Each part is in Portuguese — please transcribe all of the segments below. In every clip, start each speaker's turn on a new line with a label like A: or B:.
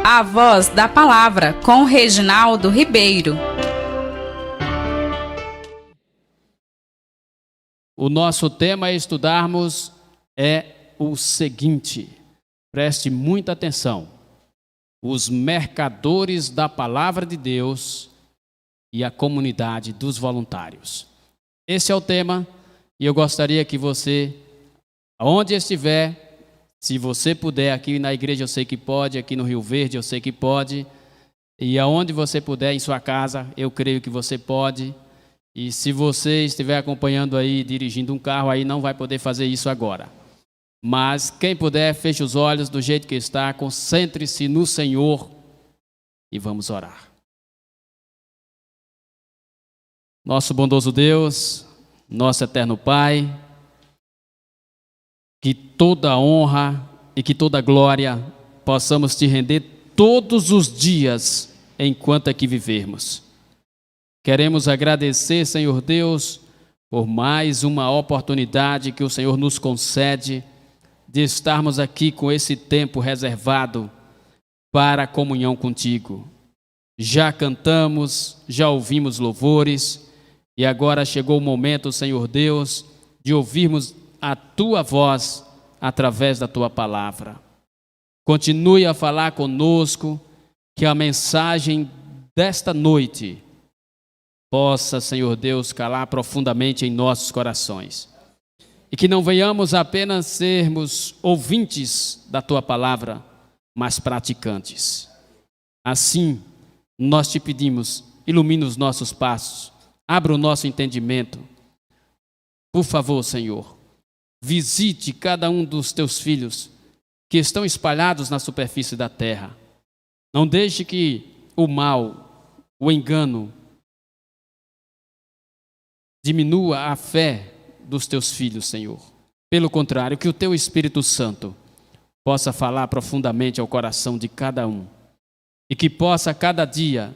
A: A Voz da Palavra, com Reginaldo Ribeiro.
B: O nosso tema a estudarmos é o seguinte, preste muita atenção: os mercadores da Palavra de Deus e a comunidade dos voluntários. Esse é o tema e eu gostaria que você, aonde estiver, se você puder, aqui na igreja eu sei que pode, aqui no Rio Verde eu sei que pode, e aonde você puder, em sua casa, eu creio que você pode. E se você estiver acompanhando aí, dirigindo um carro, aí não vai poder fazer isso agora. Mas quem puder, feche os olhos do jeito que está, concentre-se no Senhor e vamos orar. Nosso bondoso Deus, nosso eterno Pai, que toda honra e que toda glória possamos te render todos os dias enquanto aqui vivermos. Queremos agradecer, Senhor Deus, por mais uma oportunidade que o Senhor nos concede de estarmos aqui com esse tempo reservado para a comunhão contigo. Já cantamos, já ouvimos louvores e agora chegou o momento, Senhor Deus, de ouvirmos a tua voz através da tua palavra. Continue a falar conosco, que a mensagem desta noite possa, Senhor Deus, calar profundamente em nossos corações. E que não venhamos apenas sermos ouvintes da tua palavra, mas praticantes. Assim, nós te pedimos, ilumina os nossos passos, abra o nosso entendimento. Por favor, Senhor, visite cada um dos teus filhos que estão espalhados na superfície da terra. Não deixe que o mal, o engano, diminua a fé dos teus filhos, Senhor. Pelo contrário, que o teu Espírito Santo possa falar profundamente ao coração de cada um e que possa cada dia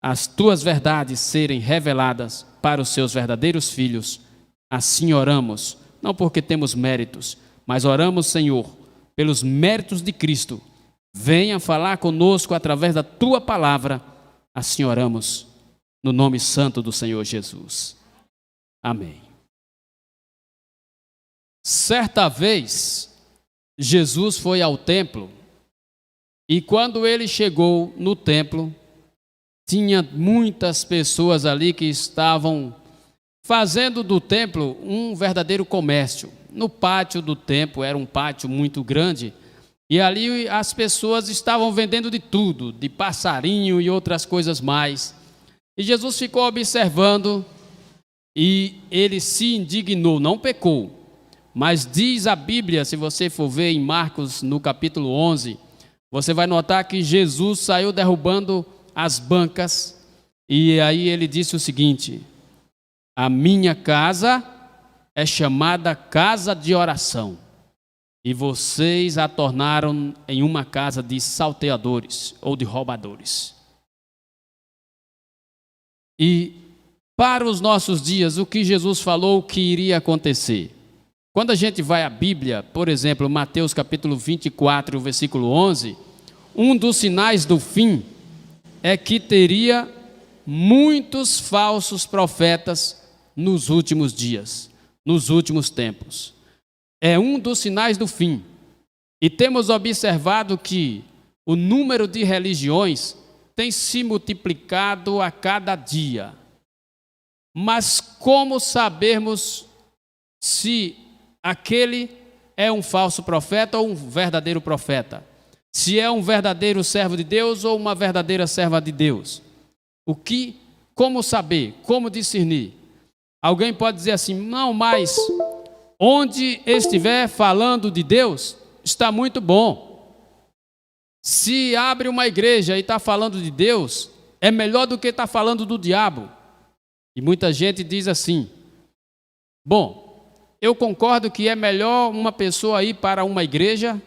B: as tuas verdades serem reveladas para os seus verdadeiros filhos. Assim oramos, não porque temos méritos, mas oramos, Senhor, pelos méritos de Cristo. Venha falar conosco através da tua palavra. Assim oramos, no nome santo do Senhor Jesus. Amém. Certa vez, Jesus foi ao templo e quando ele chegou no templo, tinha muitas pessoas ali que estavam fazendo do templo um verdadeiro comércio. No pátio do templo, era um pátio muito grande, e ali as pessoas estavam vendendo de tudo, de passarinho e outras coisas mais. E Jesus ficou observando e ele se indignou, não pecou. Mas diz a Bíblia, se você for ver em Marcos, no capítulo 11, você vai notar que Jesus saiu derrubando as bancas, e aí ele disse o seguinte: a minha casa é chamada casa de oração, e vocês a tornaram em uma casa de salteadores ou de roubadores. E para os nossos dias, o que Jesus falou que iria acontecer? Quando a gente vai à Bíblia, por exemplo, Mateus capítulo 24, versículo 11, um dos sinais do fim é que teria muitos falsos profetas nos últimos dias, nos últimos tempos. É um dos sinais do fim. E temos observado que o número de religiões tem se multiplicado a cada dia. Mas como sabermos se aquele é um falso profeta ou um verdadeiro profeta? Se é um verdadeiro servo de Deus ou uma verdadeira serva de Deus? Como saber? Como discernir? Alguém pode dizer assim: não, mas onde estiver falando de Deus, está muito bom. Se abre uma igreja e está falando de Deus, é melhor do que estar falando do diabo. E muita gente diz assim: bom, eu concordo que é melhor uma pessoa ir para uma igreja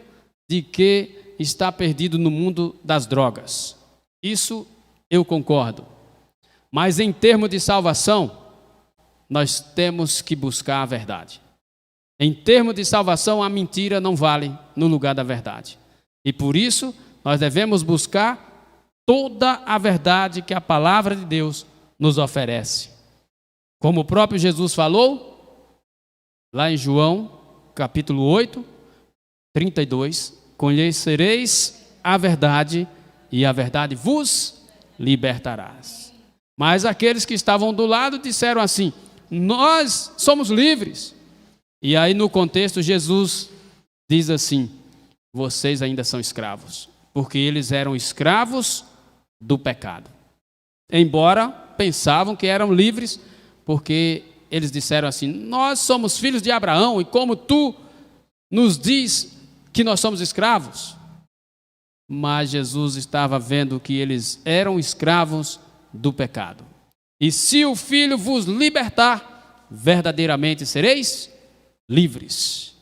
B: do que estar perdido no mundo das drogas. Isso eu concordo. Mas em termos de salvação, nós temos que buscar a verdade. Em termos de salvação, a mentira não vale no lugar da verdade. E por isso, Nós devemos buscar toda a verdade que a palavra de Deus nos oferece. Como o próprio Jesus falou, lá em João, capítulo 8, 32, conhecereis a verdade e a verdade vos libertarás. Mas aqueles que estavam do lado disseram assim: nós somos livres. E aí no contexto Jesus diz assim: vocês ainda são escravos, porque eles eram escravos do pecado. Embora pensavam que eram livres, porque eles disseram assim: nós somos filhos de Abraão, e como tu nos diz que nós somos escravos? Mas Jesus estava vendo que eles eram escravos do pecado. E se o Filho vos libertar, verdadeiramente sereis livres.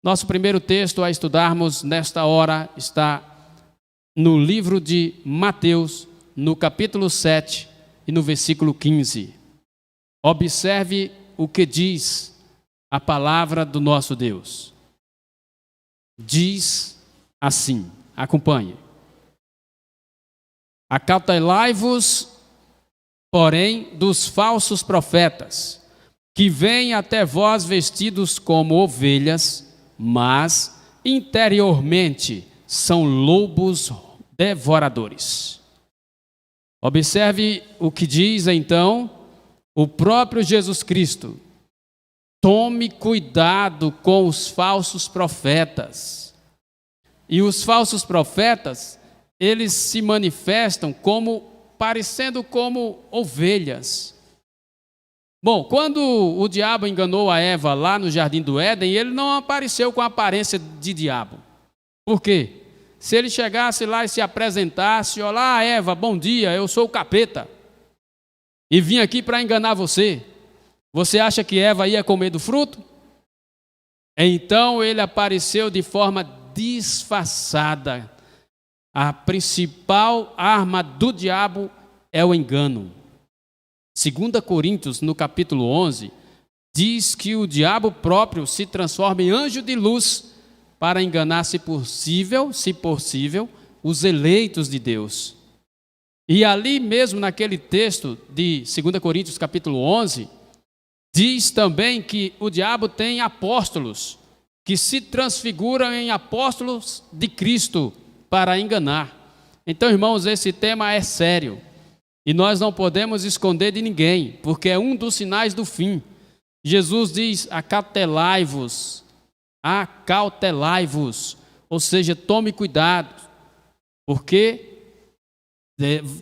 B: Nosso primeiro texto a estudarmos nesta hora está no livro de Mateus, no capítulo 7 e no versículo 15. Observe o que diz a palavra do nosso Deus. Diz assim, acompanhe: acautelai-vos, porém, dos falsos profetas, que vêm até vós vestidos como ovelhas, mas interiormente são lobos devoradores. Observe o que diz então o próprio Jesus Cristo: tome cuidado com os falsos profetas. E os falsos profetas, eles se manifestam parecendo como ovelhas. Bom, quando o diabo enganou a Eva lá no Jardim do Éden, ele não apareceu com a aparência de diabo. Por quê? Se ele chegasse lá e se apresentasse: olá, Eva, bom dia, eu sou o capeta, e vim aqui para enganar você. Você acha que Eva ia comer do fruto? Então ele apareceu de forma disfarçada. A principal arma do diabo é o engano. 2 Coríntios, no capítulo 11, diz que o diabo próprio se transforma em anjo de luz para enganar, se possível, os eleitos de Deus. E ali mesmo naquele texto de 2 Coríntios capítulo 11, diz também que o diabo tem apóstolos que se transfiguram em apóstolos de Cristo para enganar. Então, irmãos, esse tema é sério e nós não podemos esconder de ninguém, porque é um dos sinais do fim. Jesus diz: acautelai-vos, ou seja, tome cuidado, porque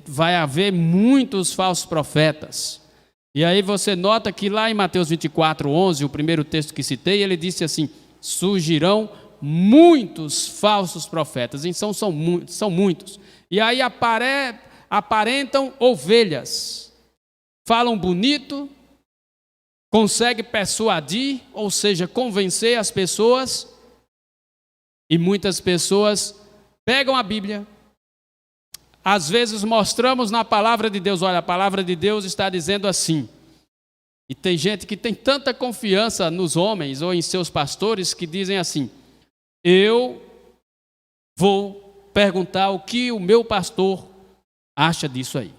B: vai haver muitos falsos profetas. E aí você nota que lá em Mateus 24, 11, o primeiro texto que citei, ele disse assim: surgirão muitos falsos profetas. Então são muitos. E aí aparentam ovelhas, falam bonito, conseguem persuadir, ou seja, convencer as pessoas, e muitas pessoas pegam a Bíblia. Às vezes mostramos na palavra de Deus: olha, a palavra de Deus está dizendo assim. E tem gente que tem tanta confiança nos homens ou em seus pastores que dizem assim: eu vou perguntar o que o meu pastor acha disso aí.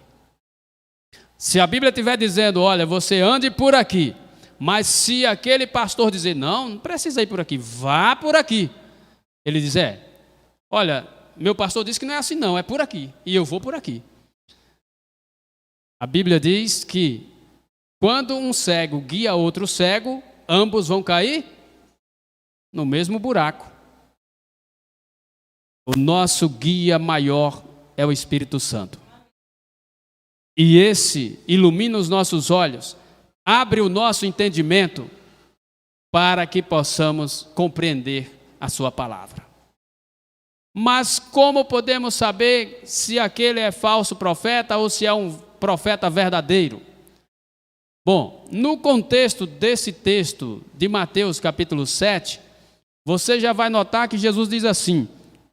B: Se a Bíblia estiver dizendo: olha, você ande por aqui, mas se aquele pastor dizer: não precisa ir por aqui, vá por aqui, ele diz: olha, meu pastor disse que não é assim não, é por aqui, e eu vou por aqui. A Bíblia diz que quando um cego guia outro cego, ambos vão cair no mesmo buraco. O nosso guia maior é o Espírito Santo. E esse ilumina os nossos olhos, abre o nosso entendimento para que possamos compreender a sua palavra. Mas como podemos saber se aquele é falso profeta ou se é um profeta verdadeiro? Bom, no contexto desse texto de Mateus capítulo 7, você já vai notar que Jesus diz assim: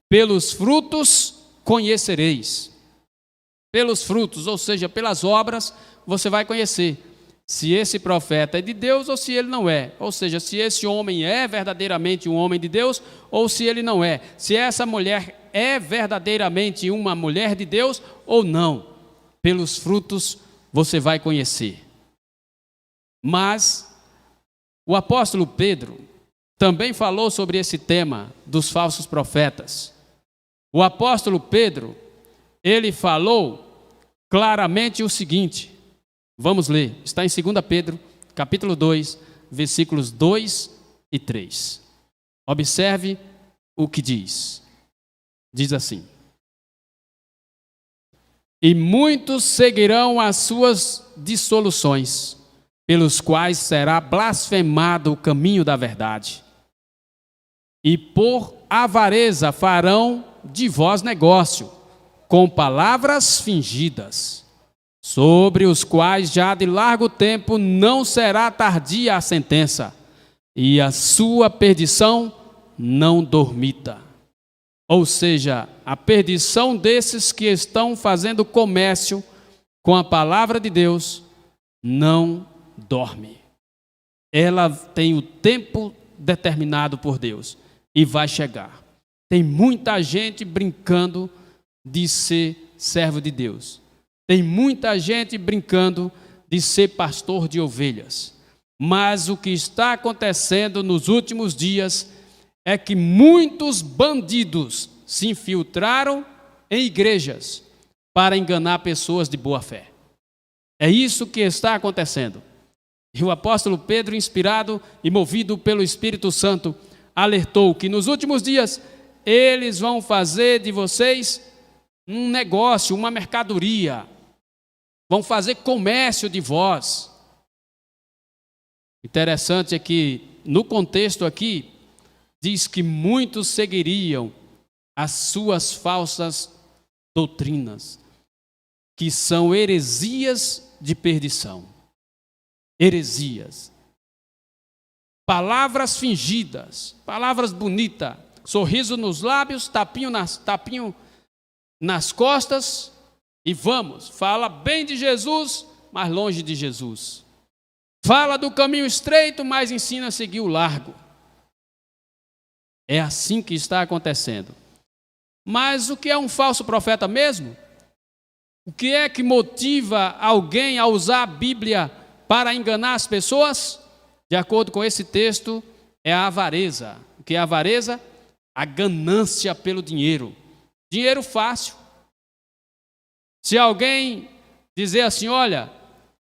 B: pelos frutos conhecereis. Pelos frutos, ou seja, pelas obras, você vai conhecer. se esse profeta é de Deus ou se ele não é. Ou seja, se esse homem é verdadeiramente um homem de Deus ou se ele não é. Se essa mulher é verdadeiramente uma mulher de Deus ou não. Pelos frutos você vai conhecer. Mas o apóstolo Pedro também falou sobre esse tema dos falsos profetas. O apóstolo Pedro, ele falou claramente o seguinte, vamos ler, está em 2 Pedro, capítulo 2, versículos 2 e 3. Observe o que diz. Diz assim: e muitos seguirão as suas dissoluções, pelos quais será blasfemado o caminho da verdade. E por avareza farão de vós negócio, com palavras fingidas, sobre os quais já de largo tempo não será tardia a sentença, e a sua perdição não dormita. Ou seja, a perdição desses que estão fazendo comércio com a palavra de Deus não dorme. Ela tem o tempo determinado por Deus e vai chegar. Tem muita gente brincando de ser servo de Deus. Tem muita gente brincando de ser pastor de ovelhas. Mas o que está acontecendo nos últimos dias é que muitos bandidos se infiltraram em igrejas para enganar pessoas de boa fé. É isso que está acontecendo. E o apóstolo Pedro, inspirado e movido pelo Espírito Santo, alertou que nos últimos dias eles vão fazer de vocês um negócio, uma mercadoria. Vão fazer comércio de vós. Interessante é que, no contexto aqui, diz que muitos seguiriam as suas falsas doutrinas, que são heresias de perdição. Heresias. Palavras fingidas, palavras bonitas, sorriso nos lábios, tapinho nas costas, e vamos, fala bem de Jesus, mas longe de Jesus. Fala do caminho estreito, mas ensina a seguir o largo. É assim que está acontecendo. Mas o que é um falso profeta mesmo? O que é que motiva alguém a usar a Bíblia para enganar as pessoas? De acordo com esse texto, é a avareza. O que é a avareza? A ganância pelo dinheiro. Dinheiro fácil. Se alguém dizer assim, olha,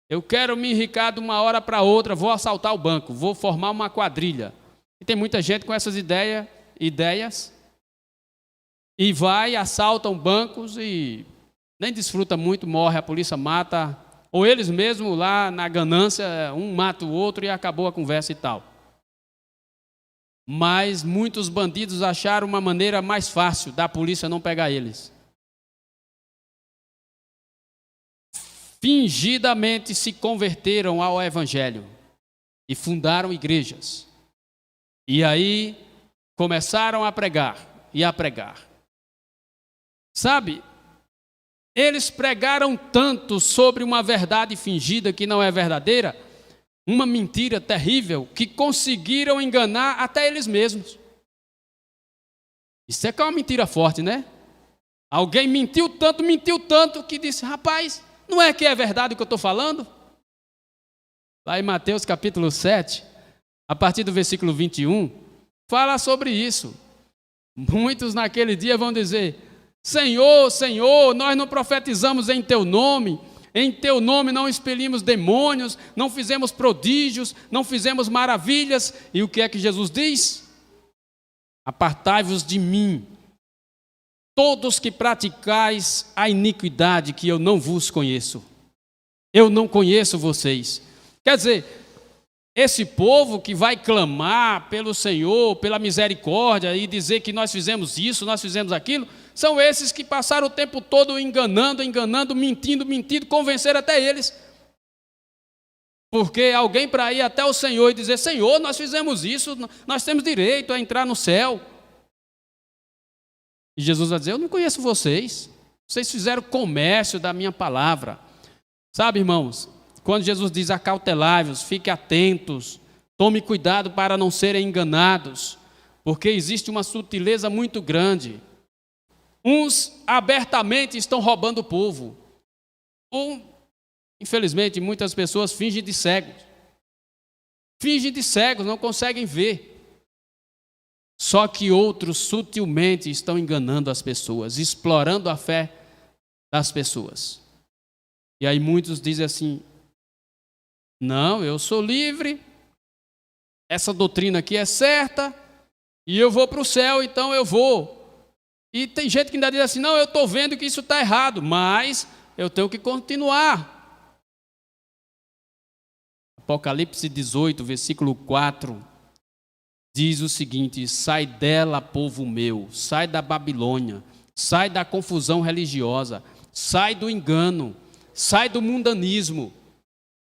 B: eu quero me enriquecer de uma hora para outra, vou assaltar o banco, vou formar uma quadrilha. E tem muita gente com essas ideias, e vai, assaltam bancos e nem desfruta muito, morre, a polícia mata, ou eles mesmos lá na ganância, um mata o outro e acabou a conversa e tal. Mas muitos bandidos acharam uma maneira mais fácil da polícia não pegar eles. Fingidamente se converteram ao Evangelho e fundaram igrejas. E aí começaram a pregar e a pregar. Sabe, eles pregaram tanto sobre uma verdade fingida que não é verdadeira, uma mentira terrível, que conseguiram enganar até eles mesmos. Isso é que é uma mentira forte, né? Alguém mentiu tanto, que disse, rapaz, não é que é verdade o que eu estou falando? Lá em Mateus capítulo 7, a partir do versículo 21, fala sobre isso. Muitos naquele dia vão dizer, Senhor, Senhor, nós não profetizamos em Teu nome não expelimos demônios, não fizemos prodígios, não fizemos maravilhas. E o que é que Jesus diz? Apartai-vos de mim, todos que praticais a iniquidade, que eu não vos conheço. Eu não conheço vocês. Quer dizer, esse povo que vai clamar pelo Senhor, pela misericórdia e dizer que nós fizemos isso, nós fizemos aquilo, são esses que passaram o tempo todo enganando, mentindo, convenceram até eles. Porque alguém para ir até o Senhor e dizer, Senhor, nós fizemos isso, nós temos direito a entrar no céu. E Jesus vai dizer, eu não conheço vocês, vocês fizeram comércio da minha palavra. Sabe, irmãos, quando Jesus diz acautelai-vos, fique atentos, tome cuidado para não serem enganados, porque existe uma sutileza muito grande. Uns abertamente estão roubando o povo. Infelizmente, muitas pessoas fingem de cegos. Fingem de cegos, não conseguem ver. Só que outros sutilmente estão enganando as pessoas, explorando a fé das pessoas. E aí muitos dizem assim: não, eu sou livre, essa doutrina aqui é certa, e eu vou para o céu, então eu vou. E tem gente que ainda diz assim: não, eu estou vendo que isso está errado, mas eu tenho que continuar. Apocalipse 18, versículo 4, diz o seguinte: sai dela, povo meu, sai da Babilônia, sai da confusão religiosa, sai do engano, sai do mundanismo.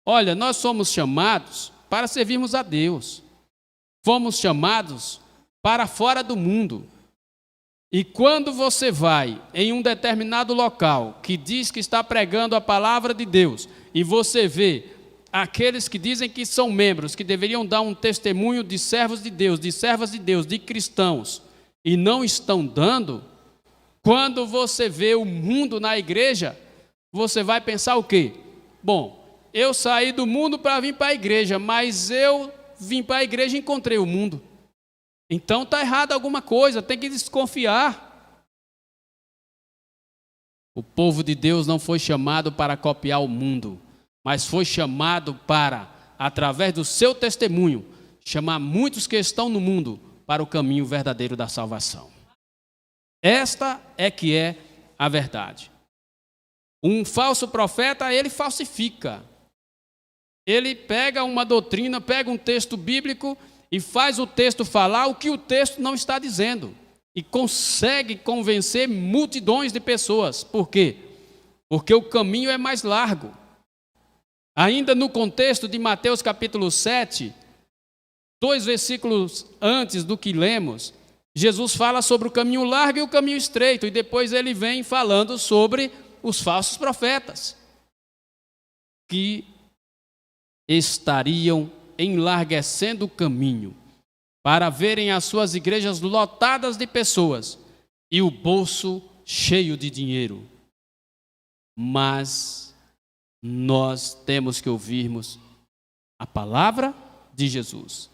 B: Olha, nós somos chamados para servirmos a Deus. Fomos chamados para fora do mundo. E quando você vai em um determinado local que diz que está pregando a palavra de Deus, e você vê aqueles que dizem que são membros, que deveriam dar um testemunho de servos de Deus, de servas de Deus, de cristãos, e não estão dando, quando você vê o mundo na igreja, você vai pensar o quê? Bom, eu saí do mundo para vir para a igreja, mas eu vim para a igreja e encontrei o mundo. Então está errado alguma coisa, tem que desconfiar. O povo de Deus não foi chamado para copiar o mundo, mas foi chamado para, através do seu testemunho, chamar muitos que estão no mundo para o caminho verdadeiro da salvação. Esta é que é a verdade. Um falso profeta, ele falsifica. Ele pega uma doutrina, pega um texto bíblico e faz o texto falar o que o texto não está dizendo. E consegue convencer multidões de pessoas. Por quê? Porque o caminho é mais largo. Ainda no contexto de Mateus capítulo 7, 2 versículos antes do que lemos, Jesus fala sobre o caminho largo e o caminho estreito, e depois ele vem falando sobre os falsos profetas, que estariam enlarguecendo o caminho para verem as suas igrejas lotadas de pessoas e o bolso cheio de dinheiro. Mas nós temos que ouvirmos a palavra de Jesus.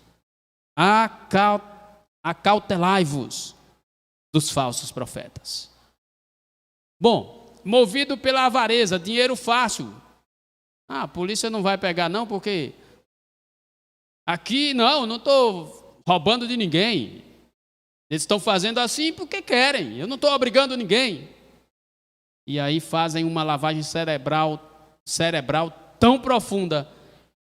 B: Acautelai-vos dos falsos profetas. Bom, movido pela avareza, dinheiro fácil. A polícia não vai pegar não, porque aqui não estou roubando de ninguém. Eles estão fazendo assim porque querem, eu não estou obrigando ninguém. E aí fazem uma lavagem cerebral tão profunda,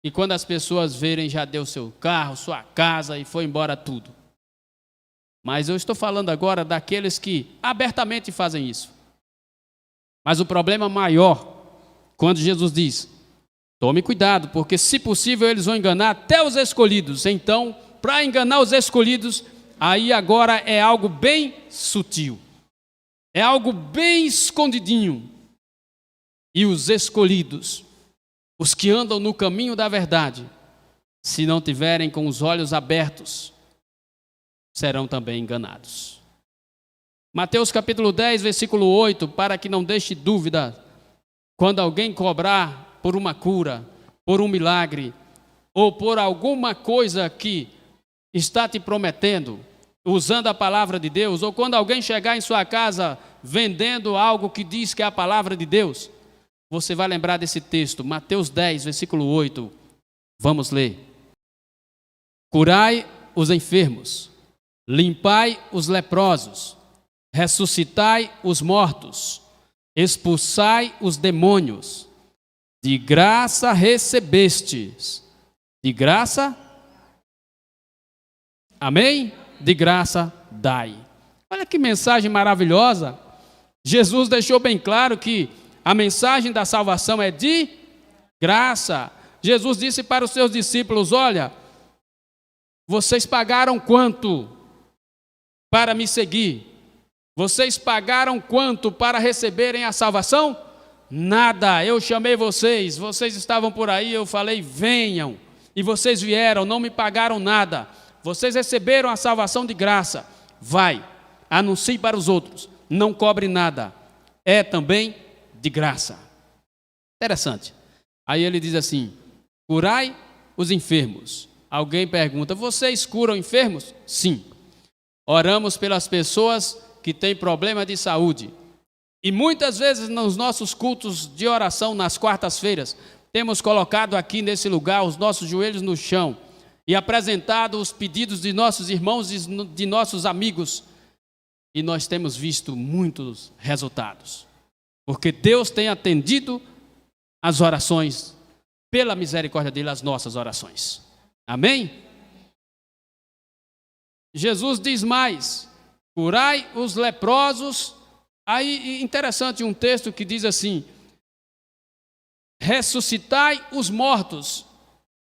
B: que quando as pessoas verem, já deu seu carro, sua casa e foi embora tudo. Mas eu estou falando agora daqueles que abertamente fazem isso. Mas o problema maior, quando Jesus diz: tome cuidado, porque se possível eles vão enganar até os escolhidos. Então, para enganar os escolhidos, aí agora é algo bem sutil. É algo bem escondidinho. E os escolhidos, os que andam no caminho da verdade, se não tiverem com os olhos abertos, serão também enganados. Mateus capítulo 10, versículo 8, para que não deixe dúvida, quando alguém cobrar por uma cura, por um milagre, ou por alguma coisa que está te prometendo, usando a palavra de Deus, ou quando alguém chegar em sua casa vendendo algo que diz que é a palavra de Deus, você vai lembrar desse texto, Mateus 10, versículo 8. Vamos ler. Curai os enfermos, limpai os leprosos, ressuscitai os mortos, expulsai os demônios. De graça recebestes. De graça, amém? De graça dai. Olha que mensagem maravilhosa. Jesus deixou bem claro que a mensagem da salvação é de graça. Jesus disse para os seus discípulos: olha, vocês pagaram quanto para me seguir? Vocês pagaram quanto para receberem a salvação? Nada, eu chamei vocês, vocês estavam por aí, eu falei, venham, e vocês vieram, não me pagaram nada, vocês receberam a salvação de graça, vai, anuncie para os outros, não cobre nada, é também de graça. Interessante. Aí ele diz assim, curai os enfermos. Alguém pergunta, vocês curam enfermos? Sim. Oramos pelas pessoas que têm problema de saúde. E muitas vezes nos nossos cultos de oração, nas quartas-feiras, temos colocado aqui nesse lugar os nossos joelhos no chão e apresentado os pedidos de nossos irmãos e de nossos amigos. E nós temos visto muitos resultados. Porque Deus tem atendido as orações, pela misericórdia dele, as nossas orações. Amém? Jesus diz mais, curai os leprosos. Aí, interessante um texto que diz assim, ressuscitai os mortos.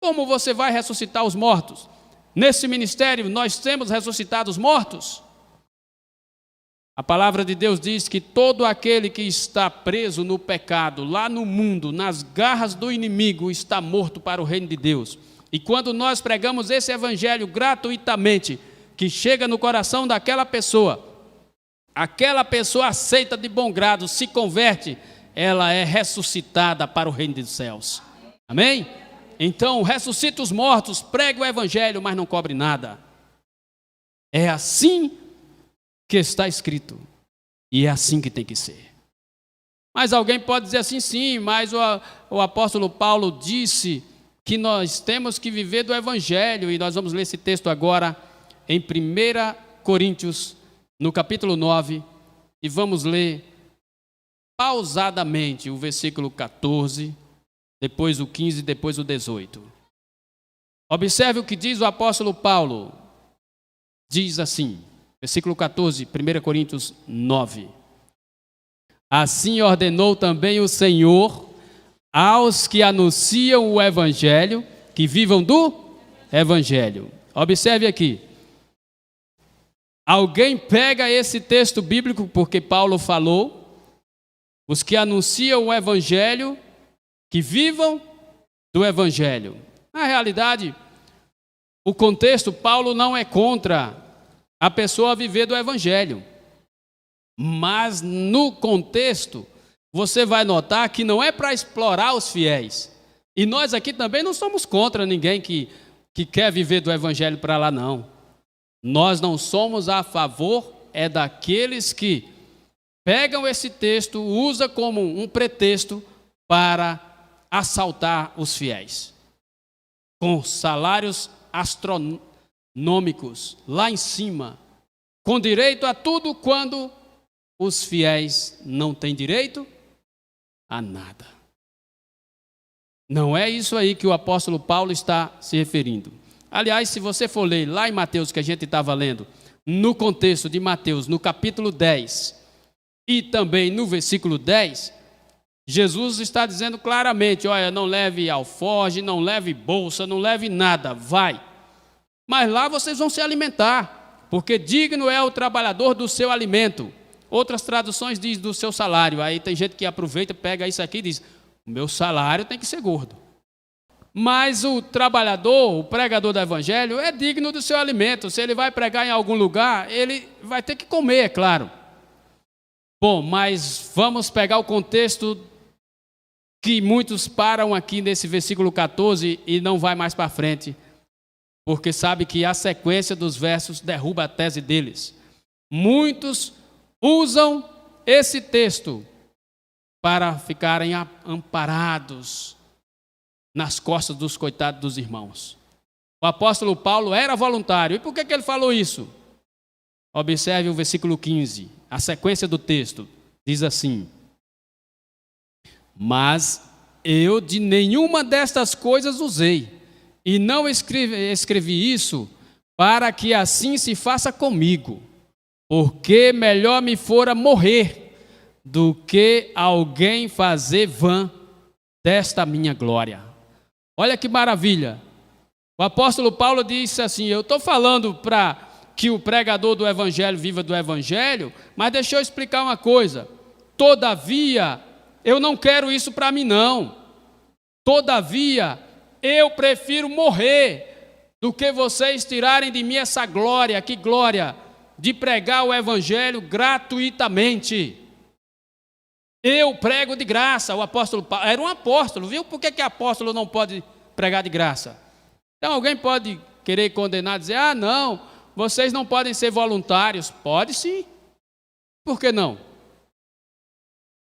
B: Como você vai ressuscitar os mortos? Nesse ministério, nós temos ressuscitado os mortos? A palavra de Deus diz que todo aquele que está preso no pecado, lá no mundo, nas garras do inimigo, está morto para o reino de Deus. E quando nós pregamos esse evangelho gratuitamente, que chega no coração daquela pessoa, aquela pessoa aceita de bom grado, se converte, ela é ressuscitada para o reino dos céus. Amém? Então, ressuscita os mortos, pregue o evangelho, mas não cobre nada. É assim que está escrito, e é assim que tem que ser. Mas alguém pode dizer assim, sim, mas o apóstolo Paulo disse que nós temos que viver do evangelho, e nós vamos ler esse texto agora em 1 Coríntios, no capítulo 9, e vamos ler pausadamente o versículo 14, depois o 15, depois o 18. Observe o que diz o apóstolo Paulo, diz assim, versículo 14, 1 Coríntios 9. Assim ordenou também o Senhor aos que anunciam o evangelho, que vivam do evangelho. Observe aqui. Alguém pega esse texto bíblico, porque Paulo falou, os que anunciam o evangelho, que vivam do evangelho. Na realidade, o contexto, Paulo não é contra a pessoa viver do evangelho. Mas no contexto, você vai notar que não é para explorar os fiéis. E nós aqui também não somos contra ninguém que quer viver do evangelho para lá, não. Nós não somos a favor, é daqueles que pegam esse texto, usam como um pretexto para assaltar os fiéis. Com salários astronômicos lá em cima, com direito a tudo, quando os fiéis não têm direito a nada. Não é isso aí que o apóstolo Paulo está se referindo. Aliás, se você for ler lá em Mateus, que a gente estava lendo, no contexto de Mateus, no capítulo 10, e também no versículo 10, Jesus está dizendo claramente, olha, não leve alforje, não leve bolsa, não leve nada, vai. Mas lá vocês vão se alimentar, porque digno é o trabalhador do seu alimento. Outras traduções dizem do seu salário. Aí tem gente que aproveita, pega isso aqui e diz, o meu salário tem que ser gordo. Mas o trabalhador, o pregador do evangelho, é digno do seu alimento. Se ele vai pregar em algum lugar, ele vai ter que comer, é claro. Bom, mas vamos pegar o contexto que muitos param aqui nesse versículo 14 e não vai mais para frente, porque sabe que a sequência dos versos derruba a tese deles. Muitos usam esse texto para ficarem amparados nas costas dos coitados dos irmãos. O apóstolo Paulo era voluntário. E por que ele falou isso? Observe o versículo 15, a sequência do texto. Diz assim: mas eu de nenhuma destas coisas usei, e não escrevi isso para que assim se faça comigo, porque melhor me fora morrer do que alguém fazer vã desta minha glória. Olha que maravilha. O apóstolo Paulo disse assim, eu estou falando para que o pregador do evangelho viva do evangelho, mas deixa eu explicar uma coisa. Todavia, eu não quero isso para mim não. Todavia, eu prefiro morrer do que vocês tirarem de mim essa glória, que glória, de pregar o evangelho gratuitamente. Eu prego de graça. O apóstolo Paulo era um apóstolo, viu? Por que apóstolo não pode pregar de graça? Então alguém pode querer condenar, dizer, não, vocês não podem ser voluntários. Pode sim. Por que não?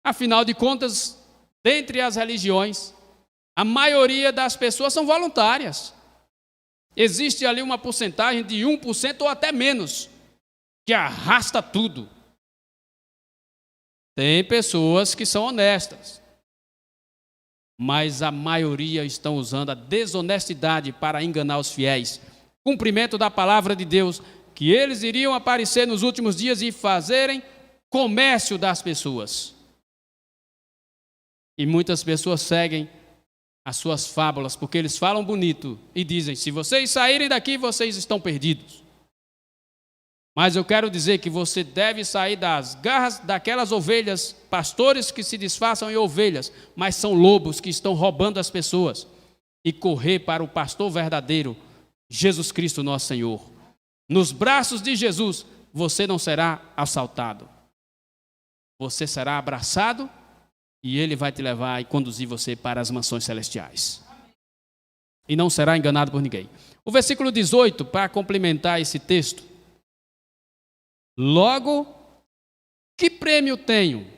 B: Afinal de contas, dentre as religiões, a maioria das pessoas são voluntárias. Existe ali uma porcentagem de 1% ou até menos, que arrasta tudo. Tem pessoas que são honestas, mas a maioria estão usando a desonestidade para enganar os fiéis. Cumprimento da palavra de Deus, que eles iriam aparecer nos últimos dias e fazerem comércio das pessoas. E muitas pessoas seguem as suas fábulas, porque eles falam bonito e dizem, se vocês saírem daqui, vocês estão perdidos. Mas eu quero dizer que você deve sair das garras daquelas ovelhas, pastores que se disfarçam em ovelhas, mas são lobos que estão roubando as pessoas, e correr para o pastor verdadeiro, Jesus Cristo nosso Senhor. Nos braços de Jesus, você não será assaltado. Você será abraçado e Ele vai te levar e conduzir você para as mansões celestiais. E não será enganado por ninguém. O versículo 18, para complementar esse texto. Logo, que prêmio tenho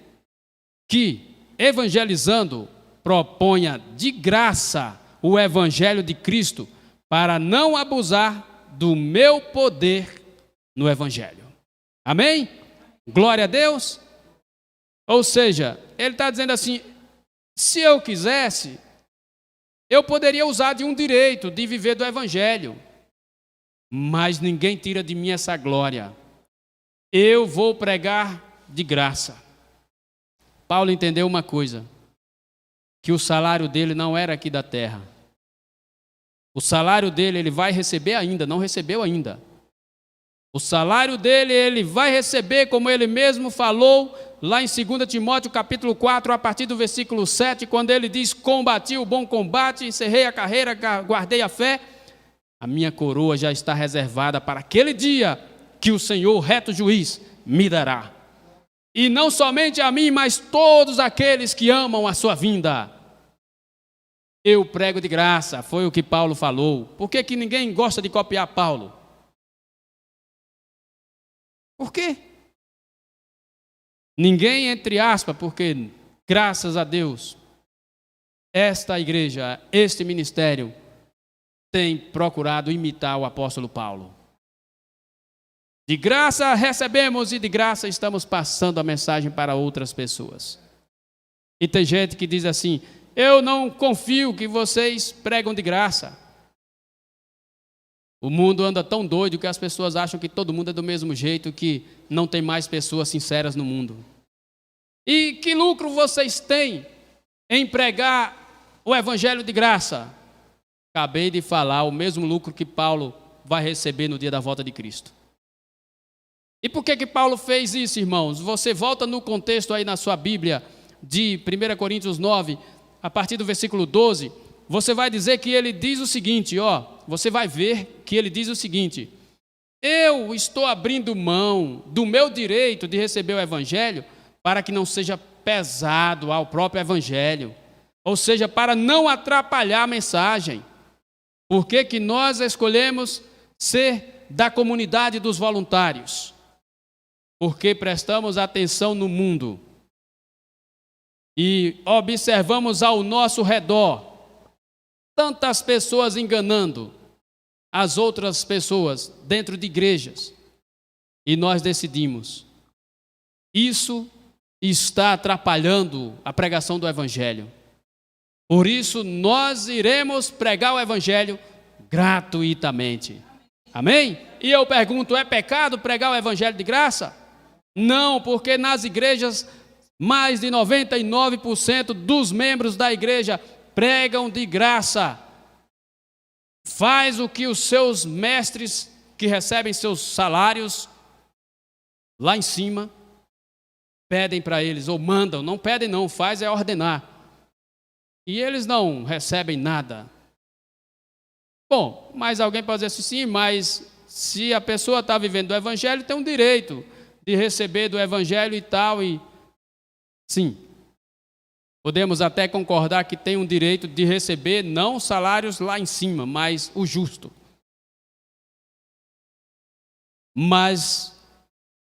B: que, evangelizando, proponha de graça o evangelho de Cristo para não abusar do meu poder no evangelho? Amém? Glória a Deus. Ou seja, ele está dizendo assim, se eu quisesse, eu poderia usar de um direito de viver do evangelho, mas ninguém tira de mim essa glória. Eu vou pregar de graça. Paulo entendeu uma coisa, que o salário dele não era aqui da terra. O salário dele ele vai receber ainda, não recebeu ainda. O salário dele ele vai receber, como ele mesmo falou, lá em 2 Timóteo capítulo 4, a partir do versículo 7, quando ele diz, combati o bom combate, encerrei a carreira, guardei a fé, a minha coroa já está reservada para aquele dia que o Senhor, reto juiz, me dará. E não somente a mim, mas todos aqueles que amam a sua vinda. Eu prego de graça, foi o que Paulo falou. Por que ninguém gosta de copiar Paulo? Por quê? Ninguém, entre aspas, porque, graças a Deus, esta igreja, este ministério, tem procurado imitar o apóstolo Paulo. De graça recebemos e de graça estamos passando a mensagem para outras pessoas. E tem gente que diz assim, eu não confio que vocês pregam de graça. O mundo anda tão doido que as pessoas acham que todo mundo é do mesmo jeito, que não tem mais pessoas sinceras no mundo. E que lucro vocês têm em pregar o evangelho de graça? Acabei de falar, o mesmo lucro que Paulo vai receber no dia da volta de Cristo. E por que Paulo fez isso, irmãos? Você volta no contexto aí na sua Bíblia, de 1 Coríntios 9, a partir do versículo 12, você vai dizer que ele diz o seguinte, você vai ver que ele diz o seguinte, eu estou abrindo mão do meu direito de receber o evangelho para que não seja pesado ao próprio evangelho, ou seja, para não atrapalhar a mensagem. Por que nós escolhemos ser da comunidade dos voluntários? Porque prestamos atenção no mundo e observamos ao nosso redor tantas pessoas enganando as outras pessoas dentro de igrejas. E nós decidimos, isso está atrapalhando a pregação do evangelho. Por isso nós iremos pregar o evangelho gratuitamente. Amém? E eu pergunto, é pecado pregar o evangelho de graça? Não, porque nas igrejas, mais de 99% dos membros da igreja pregam de graça. Faz o que os seus mestres, que recebem seus salários lá em cima, pedem para eles, ou mandam, não pedem não, faz é ordenar. E eles não recebem nada. Bom, mas alguém pode dizer assim, sim, mas se a pessoa está vivendo do Evangelho, tem um direito de receber do Evangelho e tal, e sim. Podemos até concordar que tem um direito de receber, não salários lá em cima, mas o justo. Mas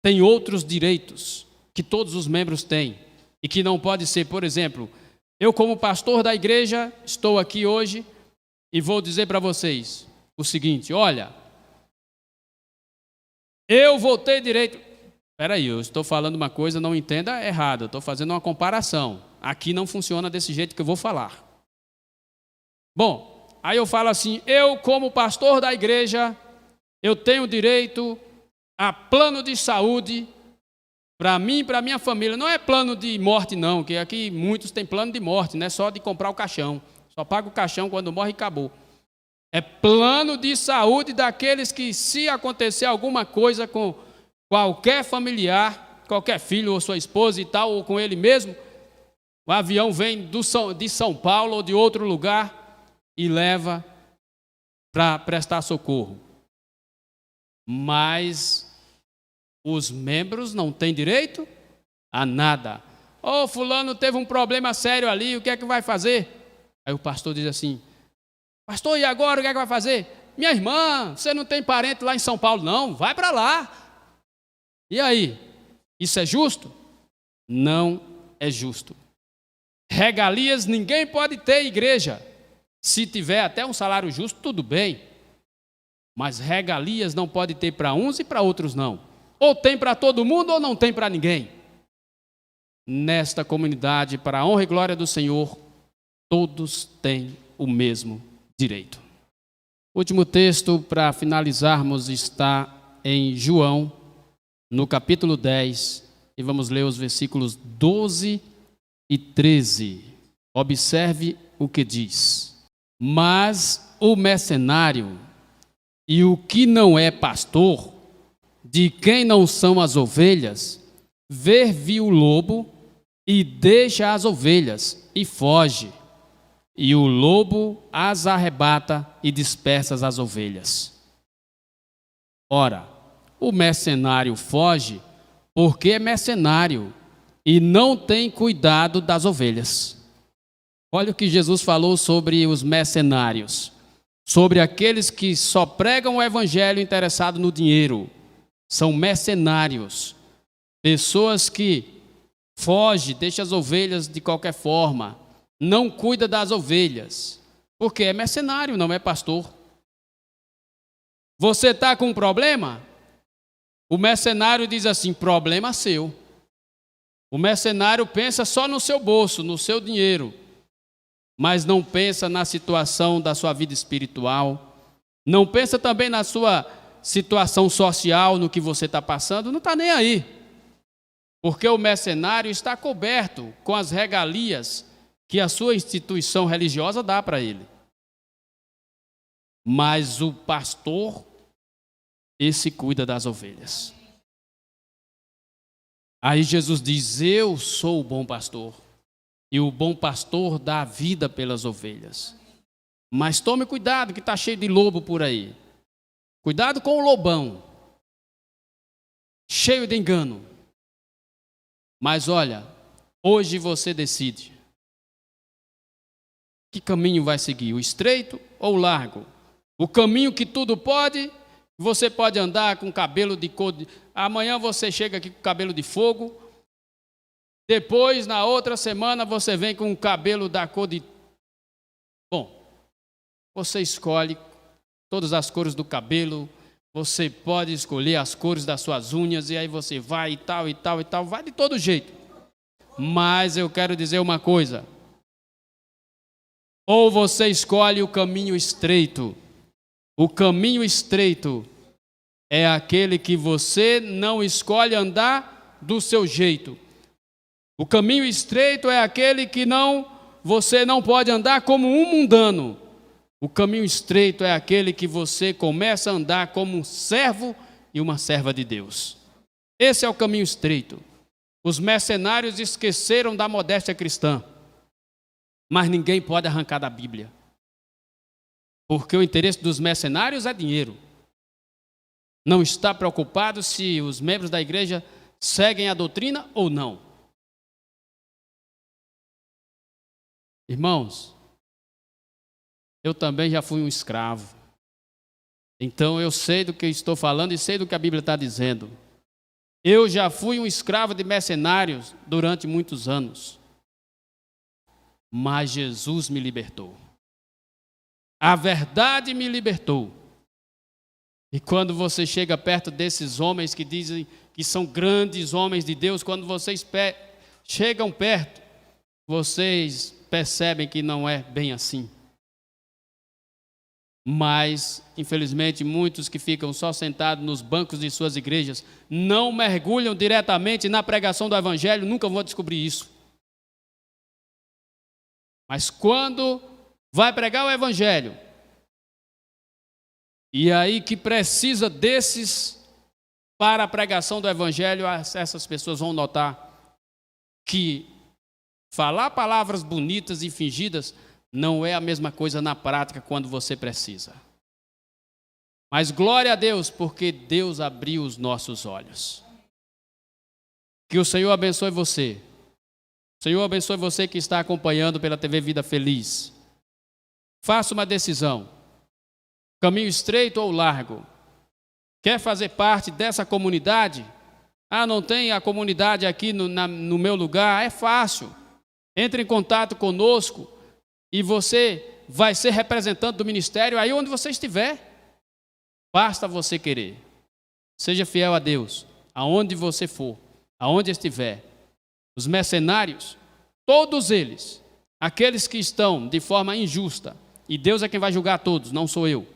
B: tem outros direitos que todos os membros têm e que não pode ser, por exemplo, eu como pastor da igreja estou aqui hoje e vou dizer para vocês o seguinte, olha, eu vou ter direito... Espera aí, eu estou falando uma coisa, não entenda errado, eu estou fazendo uma comparação. Aqui não funciona desse jeito que eu vou falar. Bom, aí eu falo assim, eu como pastor da igreja, eu tenho direito a plano de saúde para mim e para minha família. Não é plano de morte não, que aqui muitos têm plano de morte, não é só de comprar o caixão. Só paga o caixão quando morre e acabou. É plano de saúde daqueles que se acontecer alguma coisa com qualquer familiar, qualquer filho ou sua esposa e tal, ou com ele mesmo, o avião vem de São Paulo ou de outro lugar e leva para prestar socorro. Mas os membros não têm direito a nada. Ô, fulano teve um problema sério ali, o que é que vai fazer? Aí o pastor diz assim, pastor, e agora o que é que vai fazer? Minha irmã, você não tem parente lá em São Paulo? Não, vai para lá. E aí, isso é justo? Não é justo. Regalias ninguém pode ter, igreja. Se tiver até um salário justo, tudo bem. Mas regalias não pode ter para uns e para outros não. Ou tem para todo mundo ou não tem para ninguém. Nesta comunidade, para a honra e glória do Senhor, todos têm o mesmo direito. O último texto para finalizarmos está em João, no capítulo 10, e vamos ler os versículos 12 e 13. Observe o que diz. Mas o mercenário e o que não é pastor, de quem não são as ovelhas, viu o lobo e deixa as ovelhas e foge. E o lobo as arrebata e dispersa as ovelhas. Ora, o mercenário foge porque é mercenário e não tem cuidado das ovelhas. Olha o que Jesus falou sobre os mercenários, sobre aqueles que só pregam o evangelho interessado no dinheiro. São mercenários, pessoas que fogem, deixam as ovelhas de qualquer forma, não cuida das ovelhas, porque é mercenário, não é pastor. Você está com um problema? O mercenário diz assim, problema seu. O mercenário pensa só no seu bolso, no seu dinheiro, mas não pensa na situação da sua vida espiritual, não pensa também na sua situação social, no que você está passando, não está nem aí. Porque o mercenário está coberto com as regalias que a sua instituição religiosa dá para ele. Mas o pastor, esse cuida das ovelhas. Aí Jesus diz, eu sou o bom pastor, e o bom pastor dá a vida pelas ovelhas. Mas tome cuidado que está cheio de lobo por aí. Cuidado com o lobão, cheio de engano. Mas olha, hoje você decide. Que caminho vai seguir, o estreito ou o largo? O caminho que tudo pode, você pode andar com cabelo de cor de... Amanhã você chega aqui com cabelo de fogo. Depois, na outra semana, você vem com o cabelo da cor de... Bom, você escolhe todas as cores do cabelo. Você pode escolher as cores das suas unhas. E aí você vai e tal, e tal, e tal. Vai de todo jeito. Mas eu quero dizer uma coisa. Ou você escolhe o caminho estreito. O caminho estreito é aquele que você não escolhe andar do seu jeito. O caminho estreito é aquele que você não pode andar como um mundano. O caminho estreito é aquele que você começa a andar como um servo e uma serva de Deus. Esse é o caminho estreito. Os mercenários esqueceram da modéstia cristã, mas ninguém pode arrancar da Bíblia, porque o interesse dos mercenários é dinheiro. Não está preocupado se os membros da igreja seguem a doutrina ou não. Irmãos, eu também já fui um escravo. Então eu sei do que estou falando e sei do que a Bíblia está dizendo. Eu já fui um escravo de mercenários durante muitos anos. Mas Jesus me libertou. A verdade me libertou. E quando você chega perto desses homens que dizem que são grandes homens de Deus, quando vocês chegam perto, vocês percebem que não é bem assim. Mas, infelizmente, muitos que ficam só sentados nos bancos de suas igrejas não mergulham diretamente na pregação do Evangelho, nunca vão descobrir isso. Mas quando vai pregar o Evangelho, e aí que precisa desses para a pregação do Evangelho, essas pessoas vão notar que falar palavras bonitas e fingidas não é a mesma coisa na prática quando você precisa. Mas glória a Deus, porque Deus abriu os nossos olhos. Que o Senhor abençoe você. O Senhor abençoe você que está acompanhando pela TV Vida Feliz. Faça uma decisão. Caminho estreito ou largo? Quer fazer parte dessa comunidade? Não tem a comunidade aqui no meu lugar? É fácil. Entre em contato conosco e você vai ser representante do ministério aí onde você estiver. Basta você querer. Seja fiel a Deus, aonde você for, aonde estiver. Os mercenários, todos eles, aqueles que estão de forma injusta, e Deus é quem vai julgar todos, não sou eu.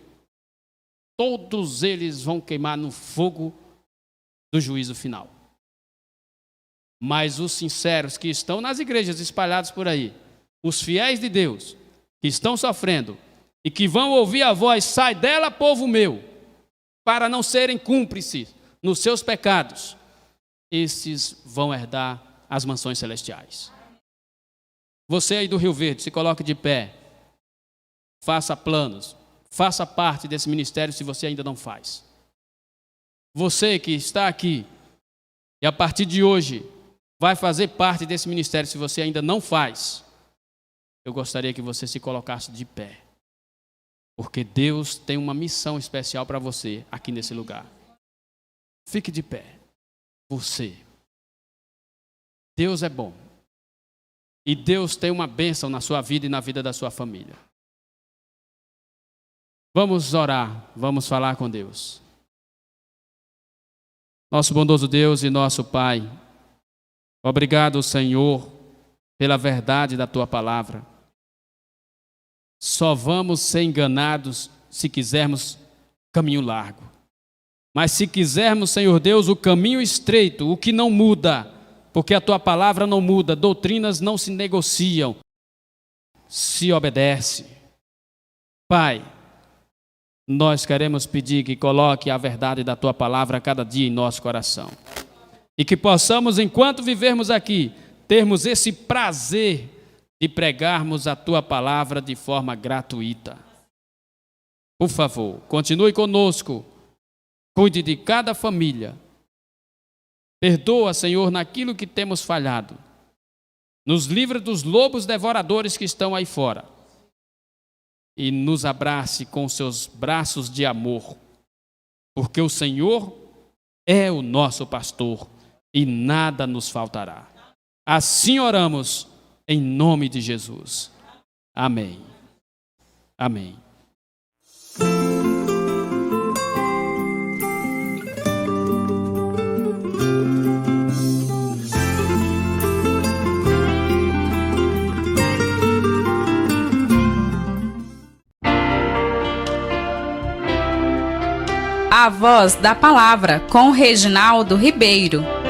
B: Todos eles vão queimar no fogo do juízo final. Mas os sinceros que estão nas igrejas espalhadas por aí, os fiéis de Deus, que estão sofrendo e que vão ouvir a voz, sai dela, povo meu, para não serem cúmplices nos seus pecados, esses vão herdar as mansões celestiais. Você aí do Rio Verde, se coloque de pé, faça planos, faça parte desse ministério se você ainda não faz. Você que está aqui e a partir de hoje vai fazer parte desse ministério se você ainda não faz, eu gostaria que você se colocasse de pé, porque Deus tem uma missão especial para você aqui nesse lugar. Fique de pé. Você. Deus é bom. E Deus tem uma bênção na sua vida e na vida da sua família. Vamos orar, vamos falar com Deus. Nosso bondoso Deus e nosso Pai, obrigado, Senhor, pela verdade da Tua palavra. Só vamos ser enganados se quisermos caminho largo. Mas se quisermos, Senhor Deus, o caminho estreito, o que não muda, porque a Tua palavra não muda, doutrinas não se negociam, se obedece. Pai, nós queremos pedir que coloque a verdade da Tua palavra a cada dia em nosso coração. E que possamos, enquanto vivermos aqui, termos esse prazer de pregarmos a Tua palavra de forma gratuita. Por favor, continue conosco. Cuide de cada família. Perdoa, Senhor, naquilo que temos falhado. Nos livra dos lobos devoradores que estão aí fora. E nos abrace com seus braços de amor. Porque o Senhor é o nosso pastor e nada nos faltará. Assim oramos em nome de Jesus. Amém. Amém.
A: A Voz da Palavra, com Reginaldo Ribeiro.